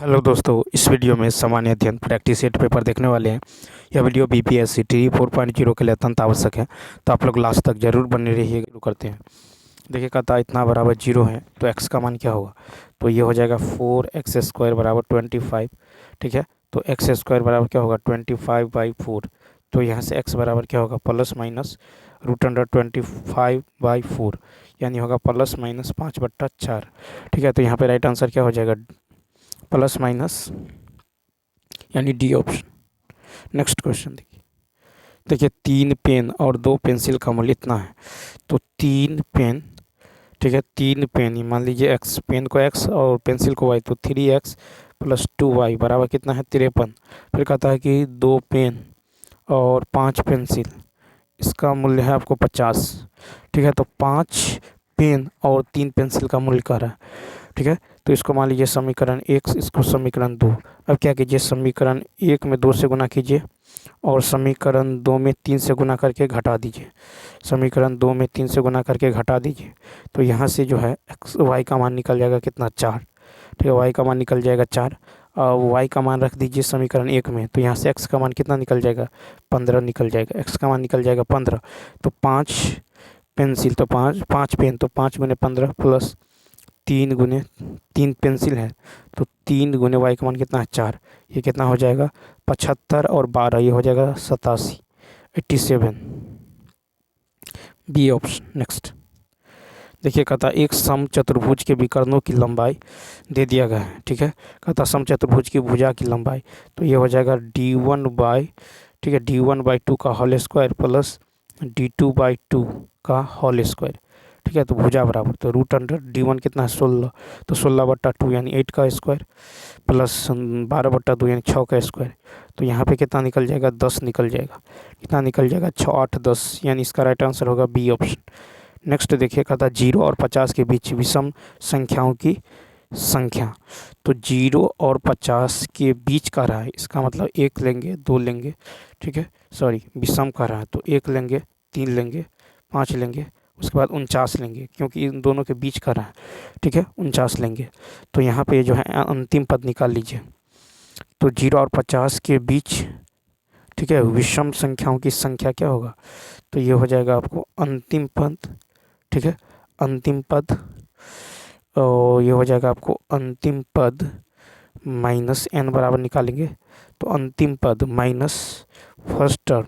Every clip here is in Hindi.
हेलो दोस्तों, इस वीडियो में सामान्य अध्ययन प्रैक्टिस सेट पेपर देखने वाले हैं। यह वीडियो बीपीएससी टी 4.0 के लिए अत्यंत आवश्यक है, तो आप लोग लास्ट तक जरूर बने रहिए। शुरू करते हैं। देखिए, कहता है इतना बराबर 0 है तो x का मान क्या होगा। तो ये हो जाएगा 4x² बराबर 25। ठीक है, तो x² बराबर क्या होगा 25/4। तो यहाँ से x बराबर क्या होगा प्लस माइनस √25/4, यानी होगा प्लस माइनस 5/4। ठीक है, तो यहाँ पे राइट आंसर क्या हो जाएगा प्लस माइनस, यानी डी ऑप्शन। नेक्स्ट क्वेश्चन देखिए 3 पेन और 2 पेंसिल का मूल्य इतना है। तो 3 पेन, ठीक है, 3 पेन ही मान लीजिए एक्स, पेन को एक्स और पेंसिल को वाई, तो 3x + 2y बराबर कितना है 53। फिर कहता है कि 2 पेन और 5 पेंसिल, इसका मूल्य है आपको 50। ठीक है, तो 5 पेन और 3 पेंसिल का मूल्य कह रहा है। ठीक है, तो इसको मान लीजिए समीकरण 1, इसको समीकरण 2। अब क्या कीजिए, समीकरण 1 में 2 से गुना कीजिए और समीकरण 2 में 3 से गुना करके घटा दीजिए। समीकरण 2 में 3 से गुना करके घटा दीजिए, तो यहाँ से जो है एक्स वाई का मान निकल जाएगा कितना 4। ठीक है, वाई का मान निकल जाएगा 4 और वाई का मान रख दीजिए समीकरण 1 में, तो यहाँ से एक्स का मान कितना निकल जाएगा 15 निकल जाएगा। एक्स का मान निकल जाएगा 15। तो 5 पेंसिल तो 5 पेन तो 5 × 15 प्लस 3 पेंसिल है, तो 3 × वाई का मान कितना है 4। ये कितना हो जाएगा 75 और 12, ये हो जाएगा 87, 87, बी ऑप्शन। नेक्स्ट देखिए, कहता एक समचतुर्भुज के विकर्णों की लंबाई दे दिया गया है। ठीक है, कहता समचतुर्भुज की भुजा की लंबाई, तो ये हो जाएगा d1/, ठीक है, d1/2 का होल स्क्वायर प्लस d2/2 का होल स्क्वायर। ठीक है, तो भुजा बराबर, तो √d1 कितना है 16, तो 16/2 यानी 8 का स्क्वायर प्लस 12/2 यानी 6 का स्क्वायर। तो यहाँ पे कितना निकल जाएगा 10 निकल जाएगा। कितना निकल जाएगा 6, 8, 10, यानी इसका राइट आंसर होगा बी ऑप्शन। नेक्स्ट देखिए, कहता 0 और 50 के बीच विषम संख्याओं की संख्या। तो 0 और 50 के बीच का रहा है, इसका मतलब 1 लेंगे 2 लेंगे, ठीक है, सॉरी विषम का रहा है, तो 1 लेंगे 3 लेंगे 5 लेंगे, उसके बाद 49 लेंगे, क्योंकि इन दोनों के बीच का रहा है। ठीक है, 49 लेंगे। तो यहाँ पे जो है अंतिम पद निकाल लीजिए। तो 0 और 50 के बीच, ठीक है, विषम संख्याओं की संख्या क्या होगा, तो ये हो जाएगा आपको अंतिम पद। ठीक है, अंतिम पद, और ये हो जाएगा आपको अंतिम पद माइनस n बराबर निकालेंगे, तो अंतिम पद माइनस फर्स्ट टर्म,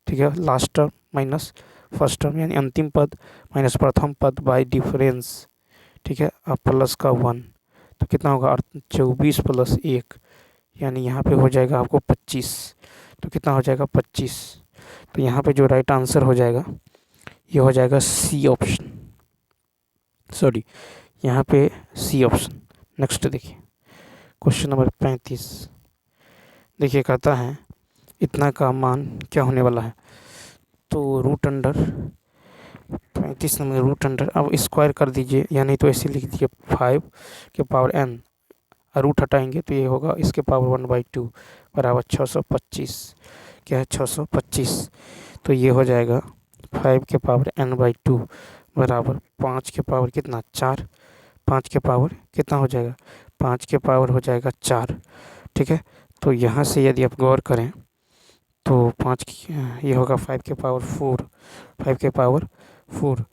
ठीक है, last term minus first term, यानी अंतिम पद माइनस प्रथम पद बाय डिफरेंस। ठीक है, अब प्लस का 1, तो कितना होगा 24 + 1, यानी यहाँ पे हो जाएगा आपको 25। तो कितना हो जाएगा 25। तो यहाँ पे जो राइट आंसर हो जाएगा ये हो जाएगा सी ऑप्शन, सॉरी यहाँ पे सी ऑप्शन। नेक्स्ट देखिए क्वेश्चन नंबर 35। देखिए कहता है इतना का मान क्या होने वाला है। तो √35 नंबर √, अब स्क्वायर कर दीजिए, या नहीं तो ऐसे लिख दीजिए 5 के पावर n, रूट हटाएंगे तो ये होगा इसके पावर 1/2 बराबर 625। क्या है 625। तो ये हो जाएगा 5 के पावर n/2 बराबर 5 के पावर कितना 4, 5 के पावर कितना हो जाएगा 5 के पावर हो जाएगा 4। ठीक है, तो यहाँ से यदि आप गौर करें तो 5 ये होगा 5 के पावर 4, 5 के पावर 4।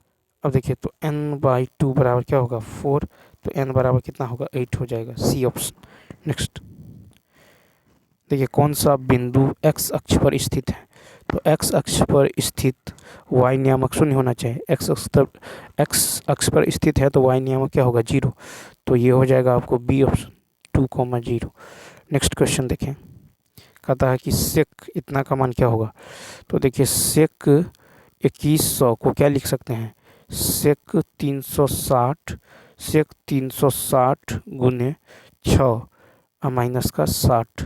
अब देखिए तो n/2 बराबर क्या होगा 4, तो n बराबर कितना होगा 8 हो जाएगा, सी ऑप्शन। नेक्स्ट देखिए कौन सा बिंदु x अक्ष पर स्थित है। तो x अक्ष पर स्थित y नियामक 0 होना चाहिए। x अक्ष पर स्थित है तो y नियामक क्या होगा 0, तो ये हो जाएगा आपको बी ऑप्शन 2,0। नेक्स्ट क्वेश्चन देखें, कहता है कि सेक इतना का मान क्या होगा। तो देखिए सेक 2100 को क्या लिख सकते हैं, सेक 360, सेक 360 गुने 6 माइनस का 60।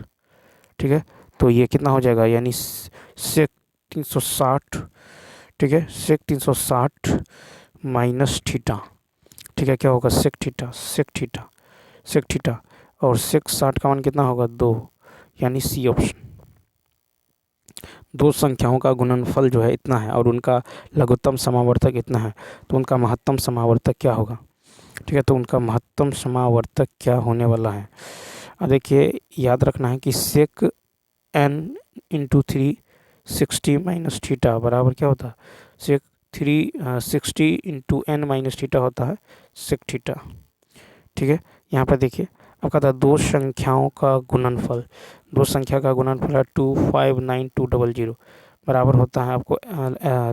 ठीक है, तो ये कितना हो जाएगा, यानी सेक 360, ठीक है, सेक 360 माइनस थीटा। ठीक है, क्या होगा sec theta, sec theta, sec theta, और सेक 60 का मान कितना होगा 2, यानी सी ऑप्शन। दो संख्याओं का गुणनफल जो है इतना है और उनका लघुत्तम समावर्तक इतना है, तो उनका महत्तम समावर्तक क्या होगा। ठीक है, तो उनका महत्तम समावर्तक क्या होने वाला है। और देखिए याद रखना है कि सेक n इंटू 360 माइनस थीटा बराबर क्या होता है, सेक 360 इंटू n माइनस थीटा होता है सेक थीटा। ठीक है, यहाँ पर देखिए अब कहता है दो संख्याओं का गुणनफल, दो संख्या का गुणनफल है 259200 बराबर होता है आपको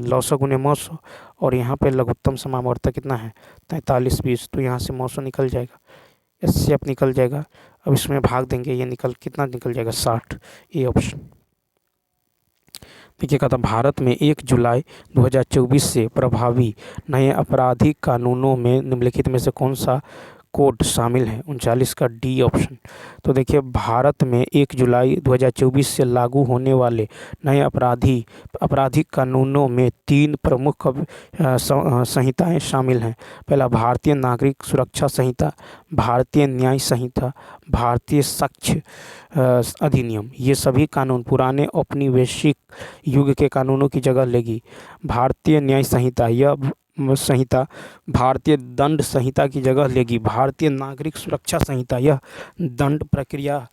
लौसौ गुने मौसौ, और यहाँ पे लघुत्तम समावर्तक कितना है 4320, तो यहाँ से मौसौ निकल जाएगा, इससे अब निकल जाएगा। अब इसमें भाग देंगे, ये कितना निकल जाएगा 60, ये ऑप्शन। देखिए कहता भारत में 1 जुलाई 2024 से प्रभावी नए आपराधिक कानूनों में निम्नलिखित में से कौन सा कोड शामिल है, 39 का डी ऑप्शन। तो देखिए भारत में 1 जुलाई 2024 से लागू होने वाले नए आपराधिक कानूनों में 3 प्रमुख संहिताएं शामिल हैं। पहला भारतीय नागरिक सुरक्षा संहिता, भारतीय न्याय संहिता, भारतीय साक्ष्य अधिनियम। ये सभी कानून पुराने औपनिवेशिक युग के कानूनों की जगह लेगी। भारतीय न्याय संहिता, यह संहिता भारतीय दंड संहिता की जगह लेगी। भारतीय नागरिक सुरक्षा संहिता, यह दंड प्रक्रिया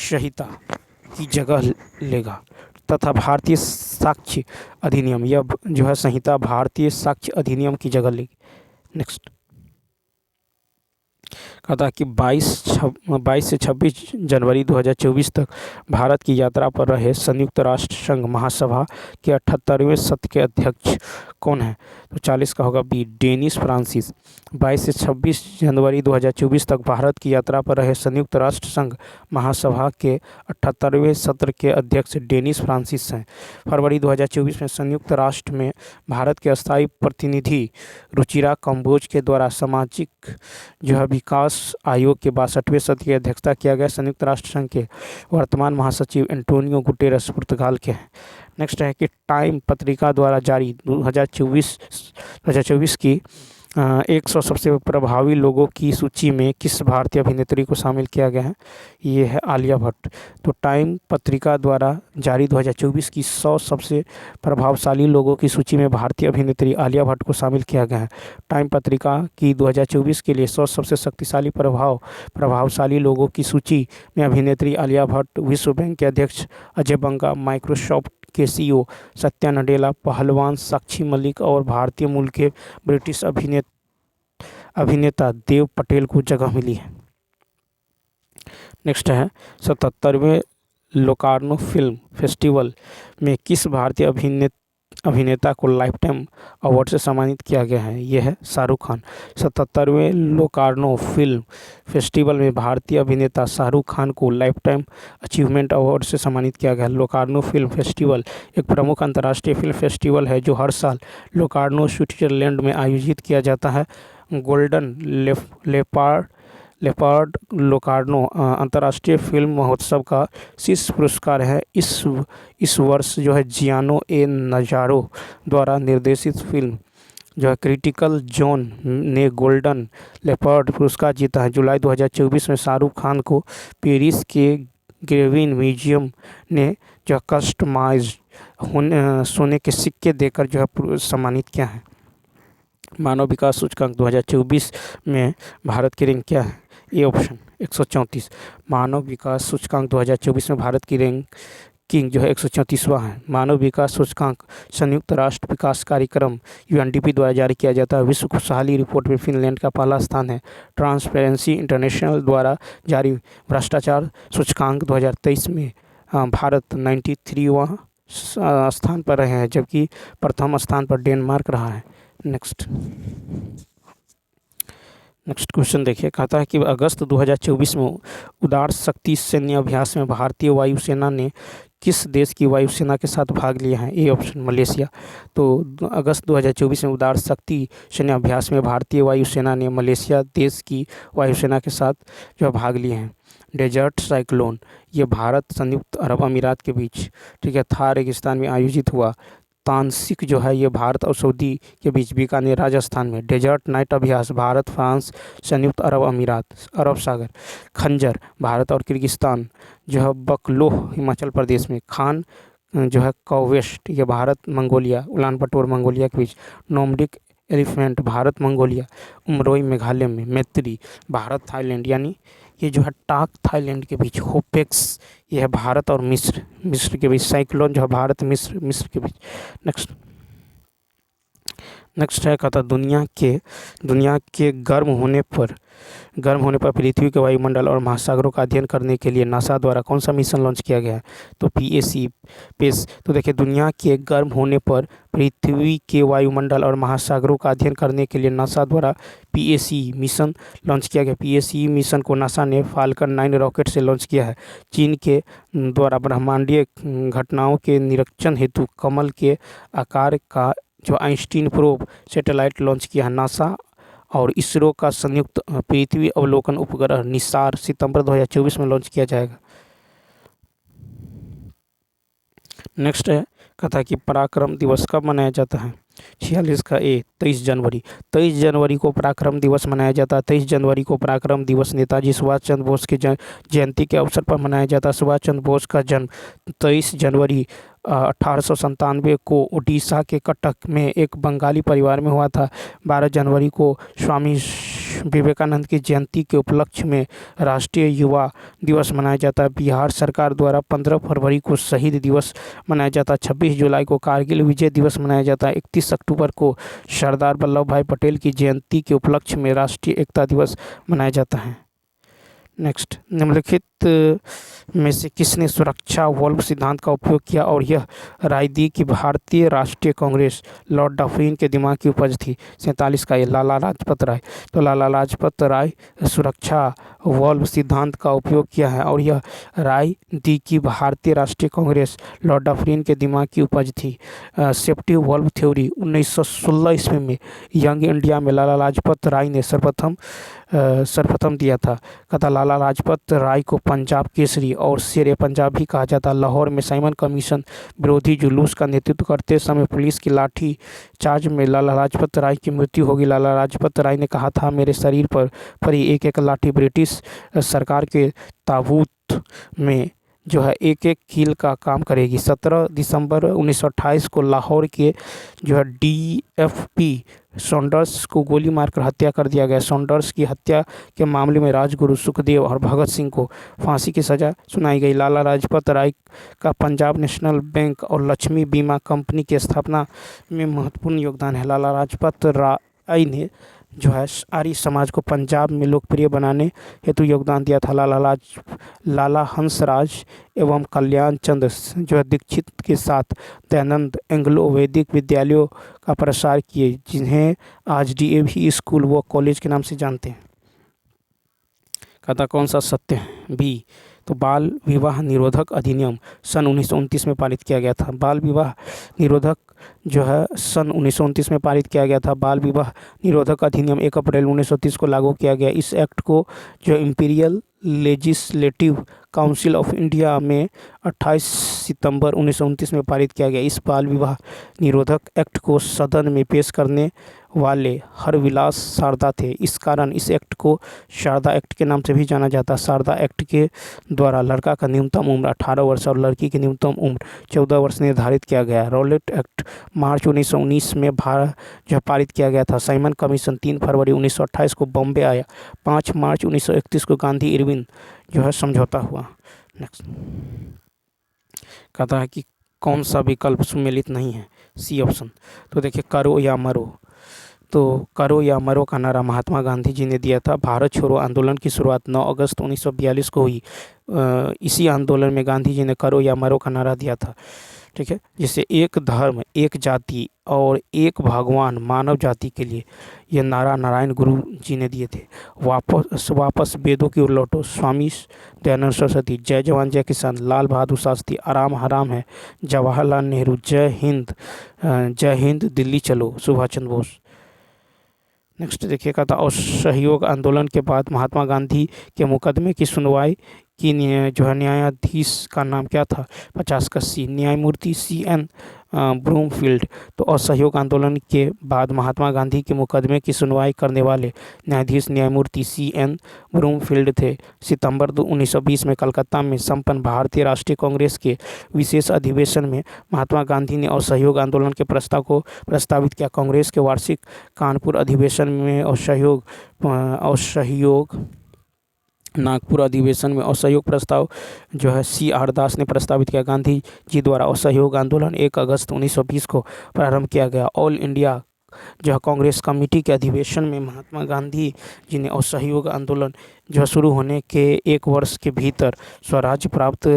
संहिता की जगह लेगा। तथा भारतीय साक्ष्य अधिनियम, यह जो है संहिता भारतीय साक्ष्य अधिनियम की जगह लेगी। नेक्स्ट कहता है कि 22 से 26 जनवरी 2024 तक भारत की यात्रा पर रहे संयुक्त राष्ट्र संघ महासभा के 78वें सत्र के अध्यक्ष कौन है, तो 40 का होगा बी डेनिस फ्रांसिस। 22 से 26 जनवरी 2024 तक भारत की यात्रा पर रहे संयुक्त राष्ट्र संघ महासभा के 78वें सत्र के अध्यक्ष डेनिस फ्रांसिस हैं। फरवरी 2024 में संयुक्त राष्ट्र में भारत के अस्थायी प्रतिनिधि रुचिरा कंबोज के द्वारा सामाजिक जो है विकास आयोग के 62वें सत्र की अध्यक्षता किया गया। संयुक्त राष्ट्र संघ के वर्तमान महासचिव एंटोनियो गुटेरेस पुर्तगाल के हैं। नेक्स्ट है कि टाइम पत्रिका द्वारा जारी 2024 की 100 सबसे प्रभावी लोगों की सूची में किस भारतीय अभिनेत्री को शामिल किया गया है, ये है आलिया भट्ट। तो टाइम पत्रिका द्वारा जारी 2024 की 100 सबसे प्रभावशाली लोगों की सूची में भारतीय अभिनेत्री आलिया भट्ट को शामिल किया गया है। टाइम पत्रिका की 2024 के लिए 100 सबसे शक्तिशाली प्रभावशाली लोगों की सूची में अभिनेत्री आलिया भट्ट, विश्व बैंक के अध्यक्ष अजय बंगा, माइक्रोसॉफ्ट के सीईओ सत्या नडेला, पहलवान साक्षी मलिक और भारतीय मूल के ब्रिटिश अभिनेता देव पटेल को जगह मिली है। नेक्स्ट है 77वें लोकार्नो फिल्म फेस्टिवल में किस भारतीय अभिनेता को लाइफ टाइम अवार्ड से सम्मानित किया गया है, यह है शाहरुख खान। 77वें लोकार्नो फिल्म फेस्टिवल में भारतीय अभिनेता शाहरुख खान को लाइफ टाइम अचीवमेंट अवार्ड से सम्मानित किया गया। लोकार्नो फिल्म फेस्टिवल एक प्रमुख अंतर्राष्ट्रीय फिल्म फेस्टिवल है जो हर साल लोकार्नो स्विट्जरलैंड में आयोजित किया जाता है। गोल्डन लेपर्ड लोकार्नो अंतर्राष्ट्रीय फिल्म महोत्सव का शीर्ष पुरस्कार है। इस वर्ष जो है जियानो ए नजारो द्वारा निर्देशित फिल्म जो है क्रिटिकल जोन ने गोल्डन लेपर्ड पुरस्कार जीता है। जुलाई 2024 में शाहरुख खान को पेरिस के ग्रेविन म्यूजियम ने जो कस्टमाइज्ड सोने के सिक्के देकर जो है सम्मानित किया है। मानव विकास सूचकांक 2024 में भारत की रैंक क्या है, ए ऑप्शन 134। मानव विकास सूचकांक 2024 में भारत की रैंकिंग जो है 134वां है। मानव विकास सूचकांक संयुक्त राष्ट्र विकास कार्यक्रम यूएनडीपी द्वारा जारी किया जाता है। विश्व खुशहाली रिपोर्ट में फिनलैंड का पहला स्थान है। ट्रांसपेरेंसी इंटरनेशनल द्वारा जारी भ्रष्टाचार सूचकांक 2023 में भारत 93वां स्थान पर रहे हैं, जबकि प्रथम स्थान पर डेनमार्क रहा है। नेक्स्ट क्वेश्चन देखिए, कहता है कि अगस्त 2024 में उदार शक्ति सैन्य अभ्यास में भारतीय वायुसेना ने किस देश की वायुसेना के साथ भाग लिया है, ए ऑप्शन मलेशिया। तो अगस्त 2024 में उदार शक्ति सैन्य अभ्यास में भारतीय वायुसेना ने मलेशिया देश की वायुसेना के साथ जो भाग लिए हैं। डेजर्ट साइक्लोन ये भारत संयुक्त अरब अमीरात के बीच ठीक है थार रेगिस्तान में आयोजित हुआ। तानसिक जो है ये भारत और सऊदी के बीच बीकानेर राजस्थान में। डेजर्ट नाइट अभ्यास भारत फ्रांस संयुक्त अरब अमीरात अरब सागर। खंजर भारत और किर्गिस्तान जो है बकलोह हिमाचल प्रदेश में। खान जो है कौवेस्ट ये भारत मंगोलिया उलान बटोर मंगोलिया के बीच। नोमडिक एलिफेंट भारत मंगोलिया उमरोई मेघालय में। मैत्री भारत थाईलैंड यानी ये जो है टाक थाईलैंड के बीच, होपेक्स ये है भारत और मिस्र के बीच, साइक्लोन जो है भारत मिस्र के बीच। नेक्स्ट है कहता दुनिया के गर्म होने पर पृथ्वी के वायुमंडल और महासागरों का अध्ययन करने के लिए नासा द्वारा कौन सा मिशन लॉन्च किया गया है? तो पेस। तो देखिए, दुनिया के गर्म होने पर पृथ्वी के वायुमंडल और महासागरों का अध्ययन करने के लिए नासा द्वारा PAC मिशन लॉन्च किया गया। PAC मिशन को नासा ने फाल्कन 9 रॉकेट से लॉन्च किया है। चीन के द्वारा ब्रह्मांडीय घटनाओं के निरीक्षण हेतु कमल के आकार का जो आइंस्टीन प्रोब सैटेलाइट लॉन्च किया है। नासा और इसरो का संयुक्त पृथ्वी अवलोकन उपग्रह निसार सितंबर 2024 में लॉन्च किया जाएगा। नेक्स्ट है कथा कि पराक्रम दिवस कब मनाया जाता है? 46 का ए 23 जनवरी। 23 जनवरी को पराक्रम दिवस मनाया जाता है। 23 जनवरी को पराक्रम दिवस नेताजी सुभाष चंद्र बोस की जयंती के अवसर पर मनाया जाता है। सुभाष चंद्र बोस का जन्म 23 जनवरी 1897 को उड़ीसा के कटक में एक बंगाली परिवार में हुआ था। 12 जनवरी को स्वामी विवेकानंद की जयंती के उपलक्ष्य में राष्ट्रीय युवा दिवस मनाया जाता है। बिहार सरकार द्वारा 15 फरवरी को शहीद दिवस मनाया जाता है। 26 जुलाई को कारगिल विजय दिवस मनाया जाता है। 31 अक्टूबर को सरदार वल्लभ भाई पटेल की जयंती के उपलक्ष्य में राष्ट्रीय एकता दिवस मनाया जाता है। नेक्स्ट, निम्नलिखित में से किसने सुरक्षा वॉल्व सिद्धांत का उपयोग किया और यह राय दी कि भारतीय राष्ट्रीय कांग्रेस लॉर्ड डफरिन के दिमाग की उपज थी? 47 का ये लाला लाजपत राय। तो लाला लाजपत राय सुरक्षा वॉल्व सिद्धांत का उपयोग किया है और यह राय दी कि भारतीय राष्ट्रीय कांग्रेस लॉर्ड डफरिन के दिमाग की उपज थी। सेफ्टी वॉल्व थ्योरी 1916 ईस्वी में यंग इंडिया में लाला लाजपत राय ने सर्वप्रथम दिया था। कथा लाला लाजपत राय को पंजाब केसरी और शेर पंजाब भी कहा जाता। लाहौर में साइमन कमीशन विरोधी जुलूस का नेतृत्व करते समय पुलिस की लाठी चार्ज में लाला लाजपत राय की मृत्यु होगी। लाला लाजपत राय ने कहा था, मेरे शरीर पर पड़ी एक एक लाठी ब्रिटिश सरकार के ताबूत में जो है एक एक कील का काम करेगी। 17 दिसंबर 1928 को लाहौर के जो है DFP सॉन्डर्स को गोली मारकर हत्या कर दिया गया। सॉन्डर्स की हत्या के मामले में राजगुरु सुखदेव और भगत सिंह को फांसी की सज़ा सुनाई गई। लाला लाजपत राय का पंजाब नेशनल बैंक और लक्ष्मी बीमा कंपनी की स्थापना में महत्वपूर्ण योगदान है। लाला लाजपत राय ने जो है आर्य समाज को पंजाब में लोकप्रिय बनाने हेतु योगदान दिया था। लाला हंसराज एवं कल्याण चंद्र जो है दीक्षित के साथ दयानंद एंग्लो वैदिक विद्यालयों का प्रसार किए, जिन्हें आज DAV स्कूल व कॉलेज के नाम से जानते हैं। कहता कौन सा सत्य है? बी। तो बाल विवाह निरोधक अधिनियम सन 1929 में पारित किया गया था। बाल विवाह निरोधक जो है सन 1929 में पारित किया गया था। बाल विवाह निरोधक अधिनियम 1 अप्रैल 1930 को लागू किया गया। इस एक्ट को जो imperial legislative council of India में 28 सितंबर 1929 में पारित किया गया। इस बाल विवाह निरोधक एक्ट को सदन में पेश करने वाले हरविलास शारदा थे। इस कारण इस एक्ट को शारदा एक्ट के नाम से भी जाना जाता है। शारदा एक्ट के द्वारा लड़का का न्यूनतम उम्र 18 वर्ष और लड़की की न्यूनतम उम्र 14 वर्ष निर्धारित किया गया। रॉलेट एक्ट मार्च 1919 में जो पारित किया गया था। साइमन कमीशन 3 फरवरी 1928 को बॉम्बे आया। 5 मार्च 1931 को गांधी इरविन जो है समझौता हुआ। नेक्स्ट कहता है कि कौन सा विकल्प सुमेलित नहीं है? C option. तो देखिए, करो या मरो। तो करो या मरो का नारा महात्मा गांधी जी ने दिया था। भारत छोड़ो आंदोलन की शुरुआत 9 अगस्त 1942 को हुई। इसी आंदोलन में गांधी जी ने करो या मरो का नारा दिया था। ठीक है, जिससे एक धर्म, एक जाति और एक भगवान मानव जाति के लिए यह नारा नारायण गुरु जी ने दिए थे। वापस वेदों की ओर लौटो, स्वामी दयानंद सरस्वती। जय जवान जय किसान, लाल बहादुर शास्त्री। आराम हराम है, जवाहरलाल नेहरू। जय हिंद, दिल्ली चलो, सुभाष चंद्र बोस। नेक्स्ट देखिएगा था असहयोग आंदोलन के बाद महात्मा गांधी के मुकदमे की सुनवाई की जो है न्यायाधीश का नाम क्या था? 50 का सी, न्यायमूर्ति CN ब्रूमफील्ड। तो असहयोग आंदोलन के बाद महात्मा गांधी के मुकदमे की सुनवाई करने वाले न्यायाधीश न्यायमूर्ति CN ब्रूमफील्ड थे। सितंबर 1920 में कलकत्ता में संपन्न भारतीय राष्ट्रीय कांग्रेस के विशेष अधिवेशन में महात्मा गांधी ने असहयोग आंदोलन के प्रस्ताव को प्रस्तावित किया। कांग्रेस के वार्षिक कानपुर अधिवेशन में असहयोग नागपुर अधिवेशन में असहयोग प्रस्ताव जो है CR दास ने प्रस्तावित किया। गांधी जी द्वारा असहयोग आंदोलन 1 अगस्त 1920 को प्रारंभ किया गया। ऑल इंडिया जो है कांग्रेस कमेटी के अधिवेशन में महात्मा गांधी जी ने असहयोग आंदोलन जो है शुरू होने के 1 वर्ष के भीतर स्वराज्य प्राप्त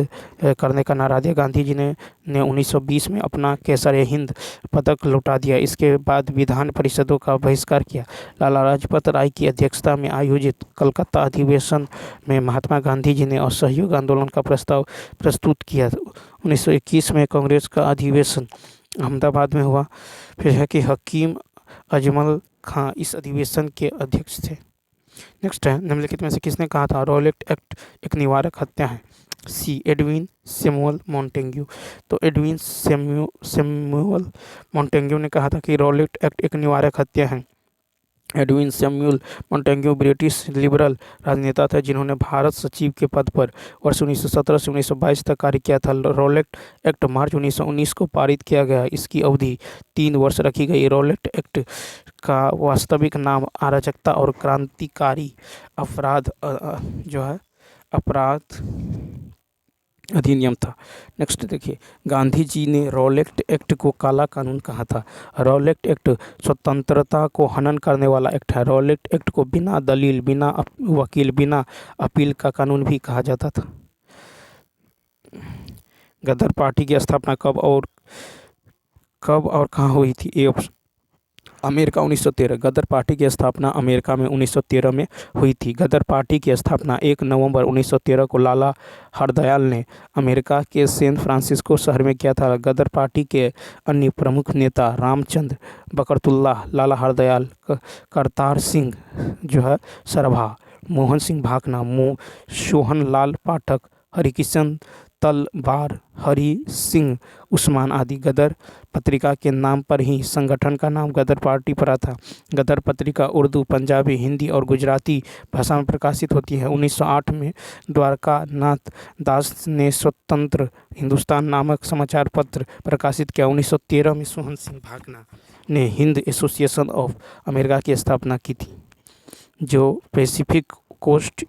करने का नारा दिया। गांधी जी ने 1920 में अपना केसर-ए-हिंद पदक लौटा दिया। इसके बाद विधान परिषदों का बहिष्कार किया। लाला लाजपत राय की अध्यक्षता में आयोजित कलकत्ता अधिवेशन में महात्मा गांधी जी ने असहयोग आंदोलन का प्रस्ताव प्रस्तुत किया। 1921 में कांग्रेस का अधिवेशन अहमदाबाद में हुआ। फिर है कि हकीम अजमल खां इस अधिवेशन के अध्यक्ष थे। नेक्स्ट है, निम्नलिखित में से किसने कहा था रॉलेट एक्ट एक निवारक हत्या है? सी एडविन सैमुअल मॉन्टेग्यू। तो एडविन सैमुअल मॉन्टेग्यू ने कहा था कि रॉलेट एक्ट एक निवारक हत्या है। Edwin Samuel Montagu British liberal राजनेता थे जिन्होंने भारत सचिव के पद पर वर्ष 1917 से 1922 तक कार्य किया था। रॉलेट एक्ट मार्च 1919 को पारित किया गया। इसकी अवधि 3 वर्ष रखी गई। रॉलेट एक्ट का वास्तविक नाम अराजकता और क्रांतिकारी अपराध जो है अपराध अधिनियम था। नेक्स्ट देखिए, गांधी जी ने रॉलेट एक्ट को काला कानून कहा था। रॉलेट एक्ट स्वतंत्रता को हनन करने वाला एक्ट है। रॉलेट एक्ट को बिना दलील, बिना वकील, बिना अपील का कानून भी कहा जाता था। गदर पार्टी की स्थापना कब और कहाँ हुई थी? A option America 1913। Ghadar party की स्थापना अमेरिका में 1913 में हुई थी। गदर पार्टी की स्थापना 1 नवंबर 1913 को लाला हरदयाल ने अमेरिका के सैन फ्रांसिस्को शहर में किया था। गदर पार्टी के अन्य प्रमुख नेता रामचंद्र बकरतुल्ला, लाला हरदयाल, करतार सिंह जो है सरभा, मोहन सिंह भाकना, सोहनलाल पाठक, हरिकिशन तलवार, हरि सिंह उस्मान आदि। गदर पत्रिका के नाम पर ही संगठन का नाम गदर पार्टी पड़ा था। गदर पत्रिका उर्दू, पंजाबी, हिंदी और गुजराती भाषा में प्रकाशित होती है। 1908 में द्वारका नाथ दास ने स्वतंत्र हिंदुस्तान नामक समाचार पत्र प्रकाशित किया। 1913 में सोहन सिंह भाकना ने हिंद एसोसिएशन ऑफ अमेरिका की स्थापना की थी, जो पैसिफिक कोस्ट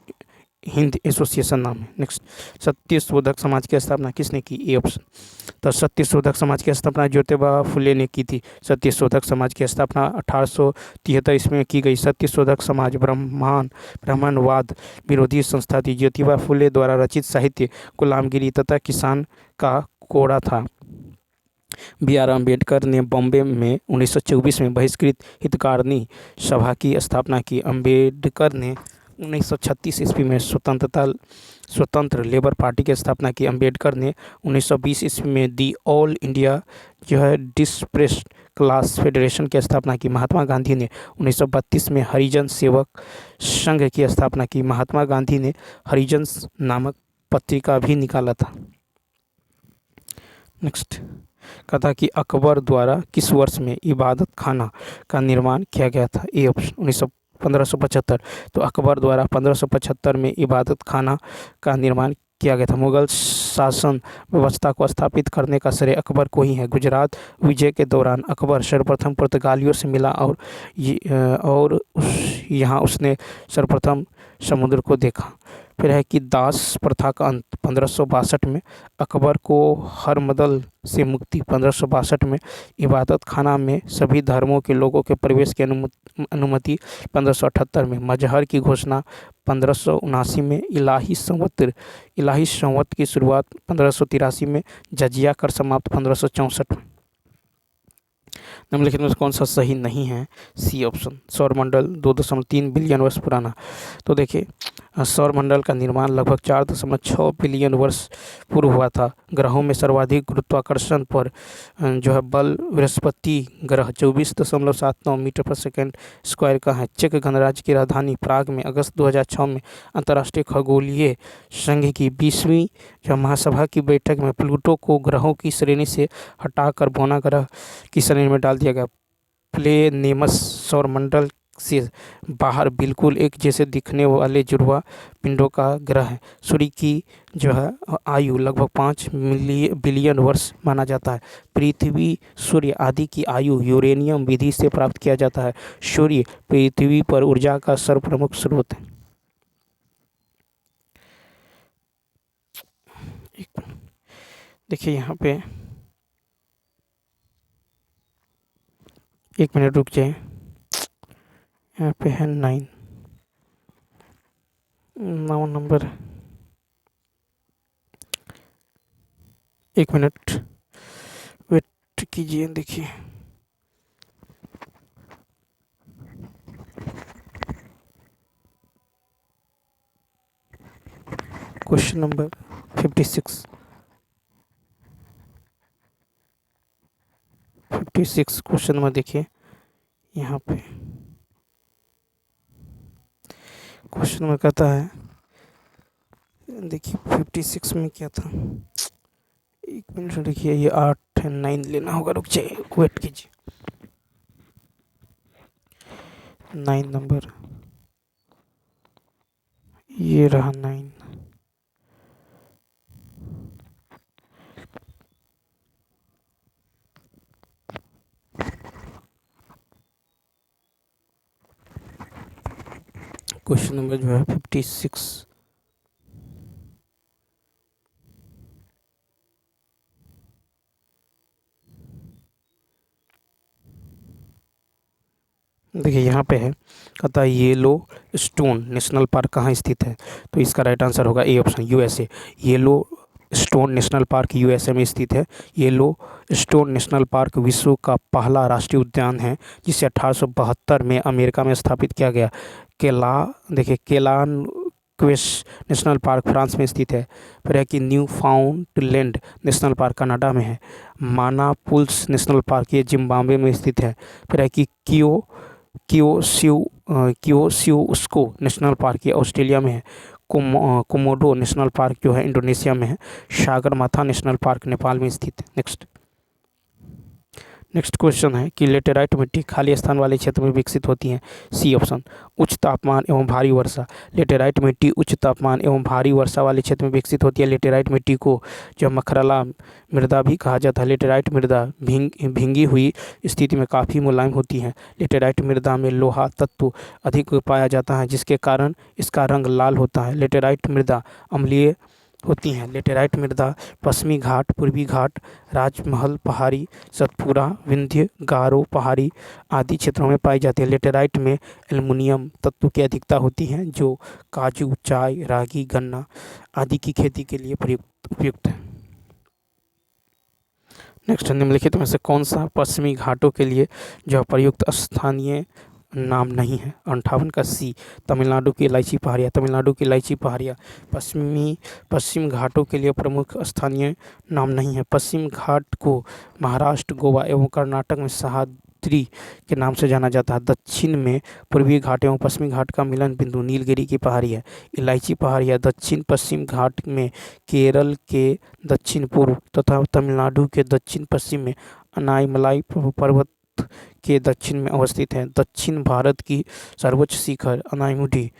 हिंद एसोसिएशन नाम है। नेक्स्ट, सत्यशोधक समाज की स्थापना किसने की? A option. तो सत्यशोधक समाज की स्थापना ज्योतिबा फुले ने की थी। सत्यशोधक समाज की स्थापना 1873 ईस्वी में की गई। सत्यशोधक समाज ब्राह्मणवाद विरोधी संस्था थी। ज्योतिबा फुले द्वारा रचित साहित्य गुलामगिरी तथा किसान का कोड़ा था। BR अम्बेडकर ने बॉम्बे में 1924 में बहिष्कृत हितकारिणी सभा की स्थापना की। अम्बेडकर ने 1936 ईस्वी में स्वतंत्र लेबर पार्टी की स्थापना की। अम्बेडकर ने 1920 ईस्वी में दी ऑल इंडिया जो है डिस्प्रेस्ड क्लास फेडरेशन की स्थापना की। महात्मा गांधी ने 1932 में हरिजन सेवक संघ की स्थापना की। महात्मा गांधी ने हरिजन नामक पत्रिका भी निकाला था। नेक्स्ट, कथा कि अकबर द्वारा किस वर्ष में इबादत खाना का निर्माण किया गया था? A option 1575। तो अकबर द्वारा 1575 में इबादत खाना का निर्माण किया गया था। मुगल शासन व्यवस्था को स्थापित करने का श्रेय अकबर को ही है। गुजरात विजय के दौरान अकबर सर्वप्रथम पुर्तगालियों से मिला और यहाँ उसने सर्वप्रथम समुद्र को देखा। फिर है कि दास प्रथा का अंत 1562 में। अकबर को हरमदल से मुक्ति 1562 में। इबादत खाना में सभी धर्मों के लोगों के प्रवेश की अनुमति 1578 में। मजहर की घोषणा 1579 में। इलाही संवत की शुरुआत 1583 में। जजिया कर समाप्त 1564 में। निम्नलिखित में कौन सा सही नहीं है? C option. सौरमंडल 2.3 बिलियन वर्ष पुराना। तो देखिए, सौरमंडल का निर्माण लगभग 4.6 बिलियन वर्ष पूर्व हुआ था। ग्रहों में सर्वाधिक गुरुत्वाकर्षण पर जो है बल बृहस्पति ग्रह 24.79 मीटर पर सेकेंड स्क्वायर का है। चेक गणराज्य की राजधानी प्राग में अगस्त 2006 में अंतर्राष्ट्रीय खगोलीय संघ की 20वीं जो महासभा की बैठक में प्लूटो को ग्रहों की श्रेणी से हटाकर बौना ग्रह की श्रेणी में डाल दिया गया। प्लेनेमस सौरमंडल से बाहर बिल्कुल एक जैसे दिखने वाले जुड़वा पिंडों का ग्रह है। सूर्य की जो है आयु लगभग 5 बिलियन वर्ष माना जाता है। पृथ्वी सूर्य आदि की आयु यूरेनियम विधि से प्राप्त किया जाता है। सूर्य पृथ्वी पर ऊर्जा का सर्वप्रमुख स्रोत है। देखिए यहाँ पे 1 मिनट रुक जाए। यहाँ पे है 9 नंबर। 1 मिनट वेट कीजिए। देखिए क्वेश्चन नंबर 56। 56 क्वेश्चन नंबर देखिए यहाँ पे। क्वेश्चन नंबर कहता है, देखिए 56 में क्या था। 1 मिनट देखिए, ये 8 है, 9 लेना होगा। रुक जाइए, वेट कीजिए। 9 नंबर, ये रहा 9। क्वेश्चन नंबर जो है 56। देखिए यहाँ पे है, कहता है येलो स्टोन नेशनल पार्क कहाँ स्थित है। तो इसका राइट आंसर होगा A option, USA. Yellow stone national park USA में स्थित है। येलो स्टोन नेशनल पार्क विश्व का पहला राष्ट्रीय उद्यान है जिसे 1872 में अमेरिका में स्थापित किया गया। केलान क्वेस नेशनल पार्क फ्रांस में स्थित है। फिर है कि न्यू फाउंडलैंड नेशनल पार्क कनाडा में है। मानापुल्स नेशनल पार्क ये जिम्बाब्वे में स्थित है। फिर है कि कियोस्को नेशनल पार्क ये ऑस्ट्रेलिया में है। कोमोडो नेशनल पार्क जो है इंडोनेशिया में है। सागरमाथा नेशनल पार्क नेपाल में स्थित है। नेक्स्ट क्वेश्चन है कि लेटेराइट मिट्टी खाली स्थान वाले क्षेत्र में विकसित होती है। सी ऑप्शन, उच्च तापमान एवं भारी वर्षा। लेटेराइट मिट्टी उच्च तापमान एवं भारी वर्षा वाले क्षेत्र में विकसित होती है। लेटेराइट मिट्टी को जो मखरला मृदा भी कहा जाता है। लेटेराइट मृदा भींगी हुई स्थिति में काफ़ी मुलायम होती है। लेटेराइट मृदा में लोहा तत्व अधिक पाया जाता है जिसके कारण इसका रंग लाल होता है। लेटेराइट मृदा अम्लीय होती हैं। लेटेराइट मृदा पश्चिमी घाट, पूर्वी घाट, राजमहल पहाड़ी, सतपुरा, विंध्य, गारो पहाड़ी आदि क्षेत्रों में पाई जाती है। लेटेराइट में एल्युमिनियम तत्व की अधिकता होती है जो काजू, चाय, रागी, गन्ना आदि की खेती के लिए उपयुक्त है। नेक्स्ट, निम्नलिखित में से कौन सा पश्चिमी घाटों के लिए जो प्रयुक्त स्थानीय नाम नहीं है। 58 का सी, तमिलनाडु की इलायची पहाड़ियाँ। तमिलनाडु की इलायची पहाड़ियाँ पश्चिम घाटों के लिए प्रमुख स्थानीय नाम नहीं है। पश्चिम घाट को महाराष्ट्र, गोवा एवं कर्नाटक में सह्याद्री के नाम से जाना जाता है। दक्षिण में पूर्वी घाट एवं पश्चिमी घाट का मिलन बिंदु नीलगिरी की पहाड़ी है। इलायची पहाड़ियाँ दक्षिण पश्चिम घाट में केरल के दक्षिण पूर्व तथा तमिलनाडु के दक्षिण पश्चिम में अनाईमलाई पर्वत के दक्षिण में अवस्थित है। दक्षिण भारत की सर्वोच्च शिखर अनाईमुडी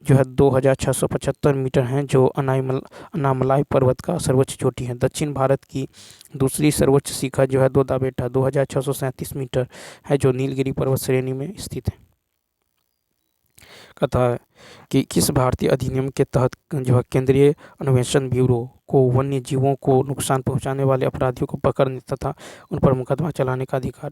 जो है 2675 मीटर है, जो अनामलाई पर्वत का सर्वोच्च चोटी है। दक्षिण भारत की दूसरी सर्वोच्च शिखर जो है दोदा बेटा 2637 मीटर है, जो नीलगिरी पर्वत श्रेणी में स्थित है। कहता है कि किस भारतीय अधिनियम के तहत जो है केंद्रीय अन्वेषण ब्यूरो को वन्य जीवों को नुकसान पहुंचाने वाले अपराधियों को पकड़ने तथा उन पर मुकदमा चलाने का अधिकार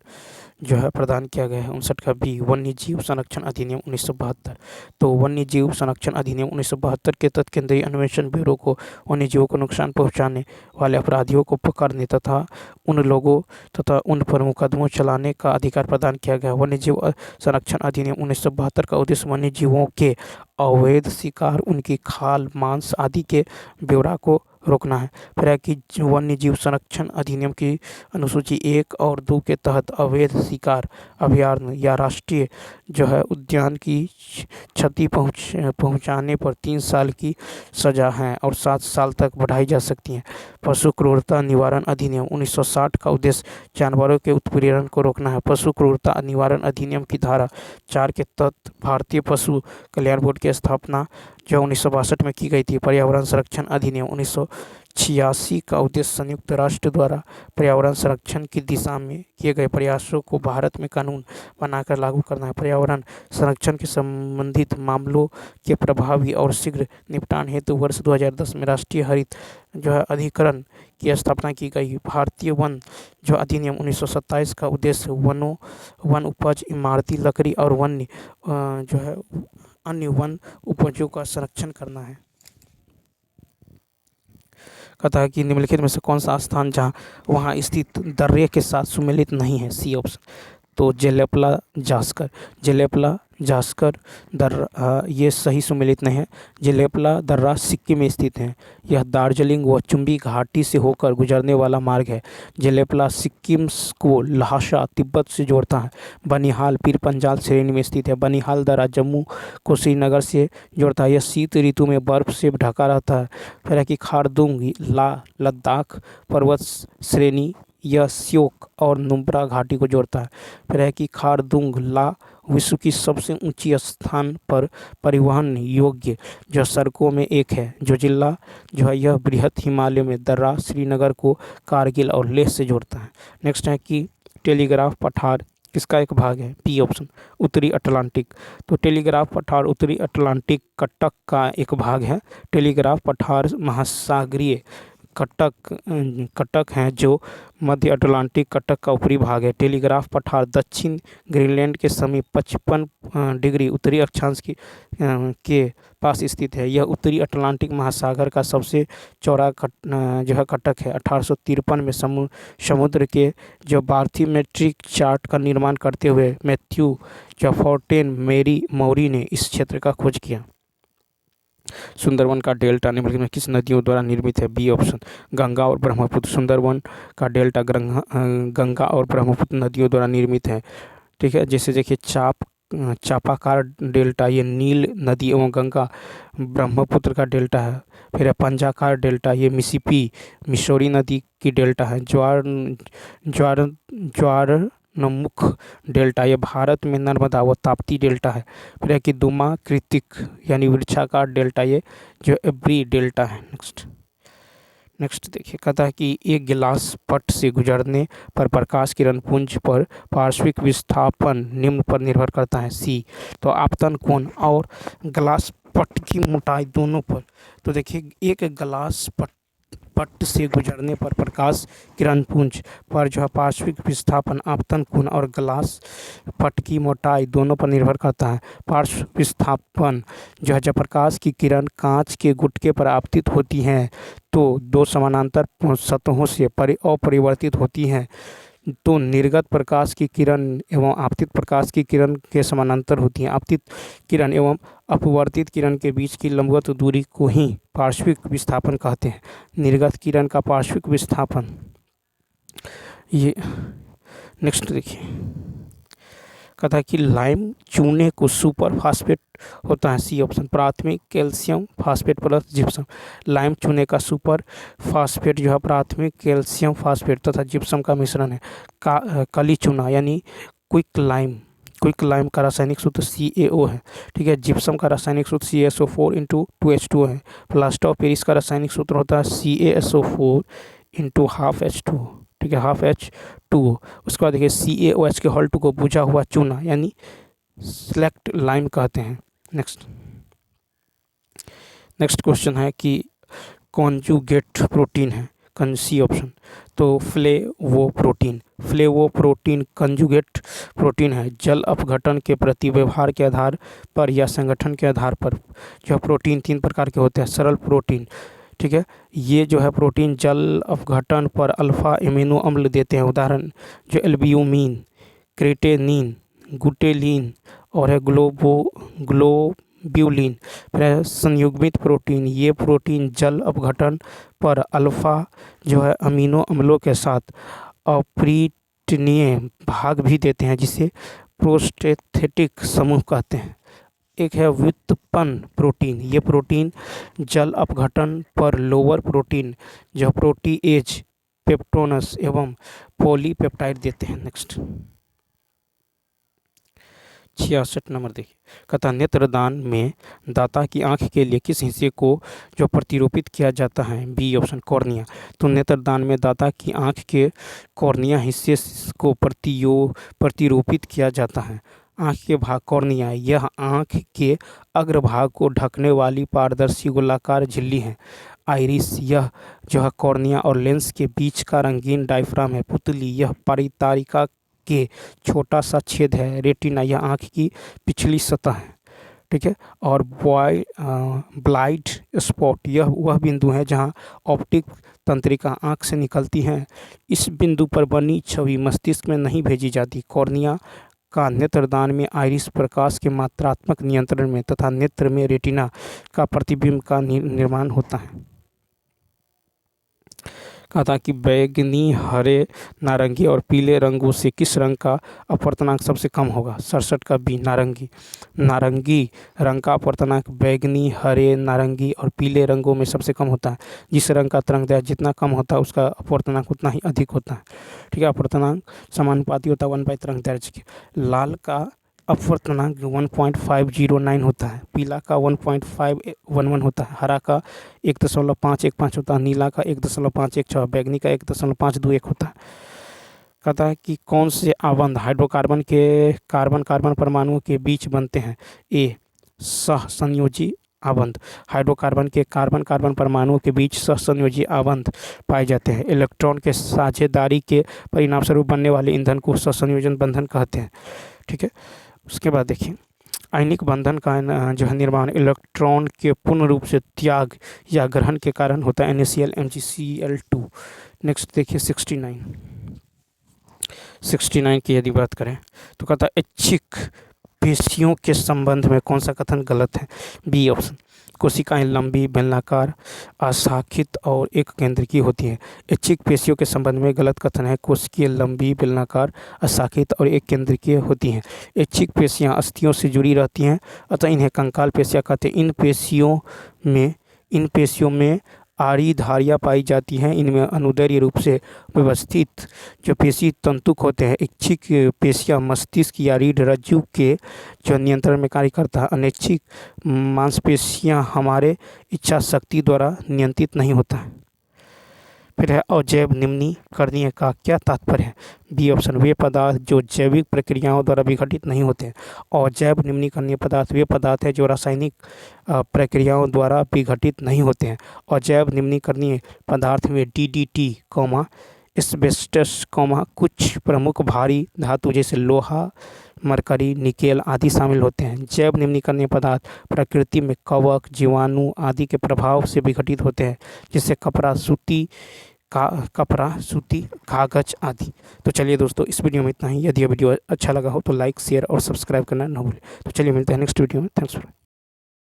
जो है प्रदान किया गया है। 59 का बी, वन्य जीव संरक्षण अधिनियम 1972। तो वन्य जीव संरक्षण अधिनियम 1972 के तहत केंद्रीय अन्वेषण ब्यूरो को वन्य जीवों को नुकसान पहुंचाने वाले अपराधियों को पकड़ने तथा उन लोगों तथा उन पर मुकदमों चलाने का अधिकार प्रदान किया गया है। वन्य जीव संरक्षण अधिनियम 1972 का उद्देश्य वन्य जीवों के अवैध शिकार, उनकी खाल, मांस आदि के ब्यौरा को रोकना है। फिर है कि वन्य जीव संरक्षण अधिनियम की अनुसूची 1 और 2 के तहत अवैध शिकार अभयारण्य या राष्ट्रीय जो है उद्यान की क्षति पहुंचाने पर 3 साल की सजा है और 7 साल तक बढ़ाई जा सकती है। पशु क्रूरता निवारण अधिनियम 1960 का उद्देश्य जानवरों के उत्पीड़न को रोकना है। पशु क्रूरता निवारण अधिनियम की धारा 4 के तहत भारतीय पशु कल्याण बोर्ड की स्थापना जो 1962 में की गई थी। पर्यावरण संरक्षण अधिनियम 1986 का उद्देश्य संयुक्त राष्ट्र द्वारा पर्यावरण संरक्षण की दिशा में किए गए प्रयासों को भारत में कानून बनाकर लागू करना है। पर्यावरण संरक्षण के संबंधित मामलों के प्रभावी और शीघ्र निपटान हेतु वर्ष 2010 में राष्ट्रीय हरित जो है अधिकरण की स्थापना की गई। भारतीय वन जो अधिनियम 1927 का उद्देश्य वनों, वन उपज, इमारती लकड़ी और वन्य जो है अन्य वन उपजों का संरक्षण करना है। कहता है कि निम्नलिखित में से कौन सा स्थान जहाँ वहाँ स्थित दर्रे के साथ सुमेलित नहीं है? C option. तो जेलेपला जास्कर दर्रा ये सही सुमेलित नहीं है। जेलेपला दर्रा सिक्किम में स्थित है। यह दार्जिलिंग व चुंबी घाटी से होकर गुजरने वाला मार्ग है। जेलेपला सिक्किम को ल्हासा तिब्बत से जोड़ता है। बनिहाल पीर पंजाल श्रेणी में स्थित है। बनिहाल दर्रा जम्मू को श्रीनगर से जोड़ता है। यह शीत ऋतु में बर्फ से ढका रहता है। फिर है कि खारदुंग ला लद्दाख पर्वत श्रेणी यह श्योक और नुब्रा घाटी को जोड़ता है। फिर है कि खारदुंग ला विश्व की सबसे ऊंची स्थान पर परिवहन योग्य जो सड़कों में एक है। जो जिला जो है यह बृहद हिमालय में दर्रा श्रीनगर को कारगिल और लेह से जोड़ता है। नेक्स्ट है कि टेलीग्राफ पठार किसका एक भाग है? बी ऑप्शन उत्तरी अटलांटिक। तो टेलीग्राफ पठार उत्तरी अटलांटिक कटक का एक भाग है। टेलीग्राफ पठार महासागरीय कटक हैं जो मध्य अटलांटिक कटक का ऊपरी भाग है। टेलीग्राफ पठार दक्षिण ग्रीनलैंड के समीप 55 डिग्री उत्तरी अक्षांश के पास स्थित है। यह उत्तरी अटलांटिक महासागर का सबसे चौड़ा जो है कटक है। 1853 में समुद्र के जो बार्थिमेट्रिक चार्ट का निर्माण करते हुए मैथ्यू जफॉर्टेन मेरी मौरी ने इस क्षेत्र का खोज किया। सुंदरवन का डेल्टा निम्नलिखित में किस नदियों द्वारा निर्मित है? बी ऑप्शन गंगा और ब्रह्मपुत्र। सुंदरवन का डेल्टा गंगा और ब्रह्मपुत्र नदियों द्वारा निर्मित है। ठीक है, जैसे देखिए चापाकार डेल्टा ये नील नदी एवं गंगा ब्रह्मपुत्र का डेल्टा है। फिर है पंजाकार डेल्टा ये मिसौरी नदी की डेल्टा है। ज्वारनमुख डेल्टा ये भारत में नर्मदा व ताप्ती डेल्टा है। फिर है कि दुमा कृतिक यानी वृक्षाकार डेल्टा ये जो एब्री डेल्टा है। नेक्स्ट देखिए, कहता है कि एक गिलास पट से गुजरने पर प्रकाश किरण पुंज पर पार्श्विक विस्थापन निम्न पर निर्भर करता है। सी। तो आपतन कोण और ग्लास पट की मोटाई दोनों पर। तो देखिए एक गिलास पट से गुजरने पर प्रकाश किरण पुंज पर जो है पार्श्विक विस्थापन आपतन कोण और ग्लास पट की मोटाई दोनों पर निर्भर करता है। पार्श्व विस्थापन जो है जब प्रकाश की किरण कांच के गुटके पर आपतित होती हैं तो दो समानांतर सतहों से अपरिवर्तित होती हैं तो निर्गत प्रकाश की किरण एवं आपतित प्रकाश की किरण के समानांतर होती हैं। आपतित किरण एवं अपवर्तित किरण के बीच की लंबवत दूरी को ही पार्श्विक विस्थापन कहते हैं। निर्गत किरण का पार्श्विक विस्थापन ये नेक्स्ट देखिए, कहता है कि लाइम चूने को सुपर फास्फेट होता है। सी ऑप्शन प्राथमिक calcium phosphate plus gypsum. Lime चूने का सुपर फास्फेट जो है प्राथमिक कैल्शियम फास्फेट तथा जिप्सम का मिश्रण है। काली चूना यानी क्विक लाइम का रासायनिक सूत्र CaO है। ठीक है, जिप्सम का रासायनिक सूत्र CaSO4 × 2H2O है। प्लास्टर ऑफ पेरिस का रासायनिक सूत्र होता है CaSO4 × ½ H2O। ठीक है, ½ H2O। उसके बाद देखिए CaOH के हॉल 2 को बुझा हुआ चूना यानी स्लेक्ट लाइम कहते हैं। नेक्स्ट क्वेश्चन है कि कॉन्जुगेट प्रोटीन है। C option. तो फ्लेवोप्रोटीन कंजुगेट प्रोटीन है। जल अपघटन के प्रति व्यवहार के आधार पर या संगठन के आधार पर जो प्रोटीन 3 प्रकार के होते हैं। सरल प्रोटीन, ठीक है, ये जो है प्रोटीन जल अपघटन पर अल्फा एमिनो अम्ल देते हैं। उदाहरण जो एल्ब्यूमिन, क्रेटेनिन, गुटेलिन और है ग्लोब्यूलिन। फिर संयुग्मित प्रोटीन, ये प्रोटीन जल अपघटन पर अल्फा जो है अमीनो अम्लों के साथ अपरिवर्तनीय भाग भी देते हैं जिसे प्रोस्टेथेटिक समूह कहते हैं। एक है व्युत्पन्न प्रोटीन, ये प्रोटीन जल अपघटन पर लोअर प्रोटीन जो प्रोटीएज, पेप्टोनस एवं पॉलीपेप्टाइड देते हैं। नेक्स्ट 66 नंबर देखिए, कहता नेत्रदान में दाता की आंख के लिए किस हिस्से को जो प्रतिरूपित किया जाता है, बी ऑप्शन कॉर्निया। तो नेत्रदान में दाता की आंख के कॉर्निया हिस्से को प्रतिरूपित किया जाता है। आंख के भाग कॉर्निया, यह आंख के अग्रभाग को ढकने वाली पारदर्शी गोलाकार झिल्ली है। आइरिस, यह जो है कॉर्निया और लेंस के बीच का रंगीन डायफ्राम है। पुतली, यह परितारिका के छोटा सा छेद है। रेटिना, यह आंख की पिछली सतह है, ठीक है। और ब्लाइंड स्पॉट, यह वह बिंदु है जहां ऑप्टिक तंत्रिका आंख से निकलती है। इस बिंदु पर बनी छवि मस्तिष्क में नहीं भेजी जाती। कॉर्निया का नेत्रदान में आइरिस प्रकाश के मात्रात्मक नियंत्रण में तथा नेत्र में रेटिना का प्रतिबिंब का निर्माण होता है। कहा था कि बैंगनी, हरे, नारंगी और पीले रंगों से किस रंग का अपवर्तनांक सबसे कम होगा? 67 का बी नारंगी। नारंगी रंग का अपवर्तनांक बैंगनी, हरे, नारंगी और पीले रंगों में सबसे कम होता है। जिस रंग का तरंगदैर्घ्य जितना कम होता है उसका अपवर्तनांक उतना ही अधिक होता है, ठीक है। अपवर्तनांक समानुपाती होता है 1/, तरंगदैर्घ्य के। लाल का अपवर्तनांक 1.509 होता है, पीला का 1.511 होता है, हरा का 1.515 होता है, नीला का 1.516, बैंगनी का 1.521 होता है। कहता है कि कौन से आबंध हाइड्रोकार्बन के कार्बन कार्बन परमाणुओं के बीच बनते हैं? ए सहसंयोजी आबंध, हाइड्रोकार्बन के कार्बन कार्बन परमाणुओं के बीच सहसंयोजी आबंध पाए जाते हैं। इलेक्ट्रॉन के साझेदारी के परिणामस्वरूप बनने वाले ईंधन को सहसंयोजन बंधन कहते हैं, ठीक है। उसके बाद देखिए, आयनिक बंधन का जो है निर्माण इलेक्ट्रॉन के पूर्ण रूप से त्याग या ग्रहण के कारण होता है, NaCl MgCl2। नेक्स्ट देखिए 69 की यदि बात करें तो कहता है ऐच्छिक पेशियों के संबंध में कौन सा कथन गलत है? बी ऑप्शन, कोशिकाएं लंबी, बेलनाकार, अशाखित और एक केंद्रकीय होती हैं। ऐच्छिक पेशियों के संबंध में गलत कथन है, कोशिकीय लंबी, बेलनाकार, अशाखित और एक केंद्रकीय होती हैं। ऐच्छिक पेशियां अस्थियों से जुड़ी रहती हैं, अतः इन्हें कंकाल पेशियां कहते हैं। इन पेशियों में आड़ी धारियाँ पाई जाती हैं। इनमें अनुदैर्घ्य रूप से व्यवस्थित जो पेशी तंतुक होते हैं। ऐच्छिक पेशियाँ मस्तिष्क या रीढ़ रज्जु के जो नियंत्रण में कार्य करता है। अनैच्छिक मांसपेशियाँ हमारे इच्छा शक्ति द्वारा नियंत्रित नहीं होता है। फिर है अजैव निम्नीकरणीय का क्या तात्पर्य है? बी ऑप्शन, वे पदार्थ जो जैविक प्रक्रियाओं द्वारा विघटित नहीं होते हैं। अजैव निम्नीकरणीय पदार्थ वे पदार्थ हैं जो रासायनिक प्रक्रियाओं द्वारा विघटित नहीं होते हैं। अजैव निम्नीकरणीय पदार्थ में DDT, एस्बेस्टस, कुछ प्रमुख भारी धातु जैसे लोहा, मरकरी, निकेल आदि शामिल होते हैं। जैव निम्नीकरणीय पदार्थ प्रकृति में कवक, जीवाणु आदि के प्रभाव से विघटित होते हैं, जैसे कपड़ा, सूती, कागज आदि। तो चलिए दोस्तों, इस वीडियो में इतना ही। यदि यह वीडियो अच्छा लगा हो तो लाइक, शेयर और सब्सक्राइब करना न भूलें। तो चलिए मिलते हैं नेक्स्ट वीडियो में। Thanks for